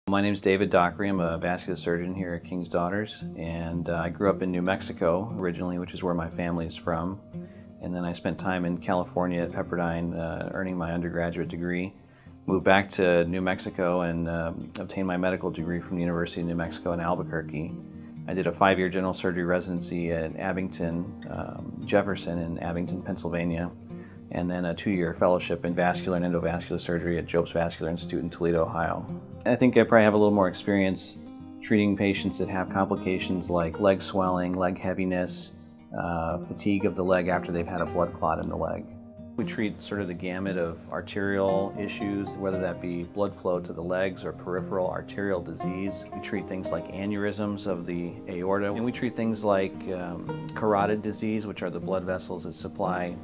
My name is David Dockray. I'm a vascular surgeon here at King's Daughters, and I grew up in New Mexico originally, which is where my family is from. And then I spent time in California at Pepperdine earning my undergraduate degree. Moved back to New Mexico and obtained my medical degree from the University of New Mexico in Albuquerque. I did a 5-year general surgery residency at Abington, Jefferson in Abington, Pennsylvania, and then a 2-year fellowship in vascular and endovascular surgery at Jobst Vascular Institute in Toledo, Ohio. I think I probably have a little more experience treating patients that have complications like leg swelling, leg heaviness, fatigue of the leg after they've had a blood clot in the leg. We treat sort of the gamut of arterial issues, whether that be blood flow to the legs or peripheral arterial disease. We treat things like aneurysms of the aorta, and we treat things like carotid disease, which are the blood vessels that supply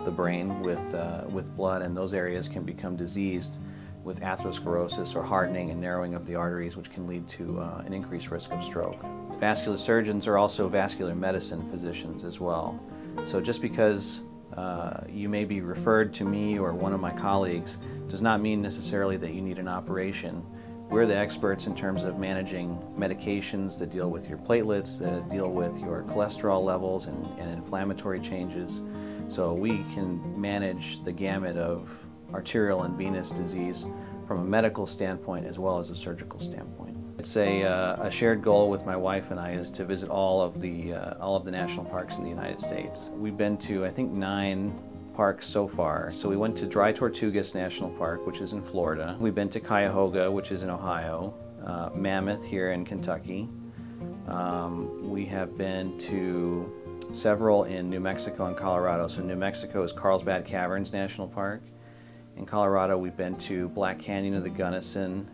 the brain with blood, and those areas can become diseased with atherosclerosis or hardening and narrowing of the arteries, which can lead to an increased risk of stroke. Vascular surgeons are also vascular medicine physicians as well. So just because you may be referred to me or one of my colleagues does not mean necessarily that you need an operation. We're the experts in terms of managing medications that deal with your platelets, that deal with your cholesterol levels and inflammatory changes. So we can manage the gamut of arterial and venous disease from a medical standpoint as well as a surgical standpoint. It's a shared goal with my wife and I is to visit all of the national parks in the United States. We've been to, I think, 9 parks so far. So we went to Dry Tortugas National Park, which is in Florida. We've been to Cuyahoga, which is in Ohio, Mammoth here in Kentucky. We have been to several in New Mexico and Colorado. So New Mexico is Carlsbad Caverns National Park. In Colorado, we've been to Black Canyon of the Gunnison,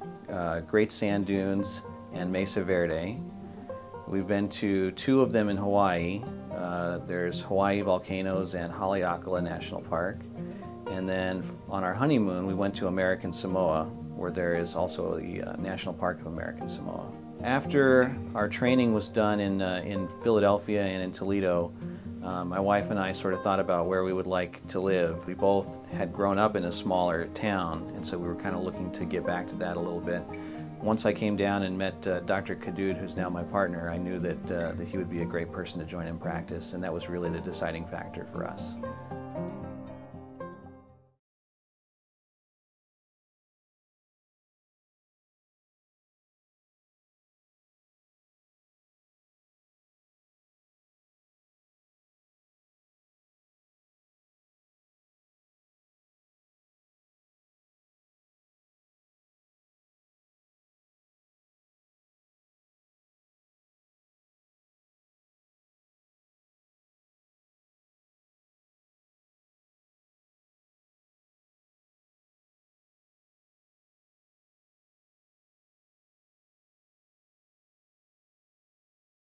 Great Sand Dunes, and Mesa Verde. We've been to 2 of them in Hawaii. There's Hawaii Volcanoes and Haleakala National Park. And then on our honeymoon, we went to American Samoa, where there is also the National Park of American Samoa. After our training was done in Philadelphia and in Toledo, my wife and I sort of thought about where we would like to live. We both had grown up in a smaller town, and so we were kind of looking to get back to that a little bit. Once I came down and met Dr. Kadud, who's now my partner, I knew that he would be a great person to join in practice, and that was really the deciding factor for us.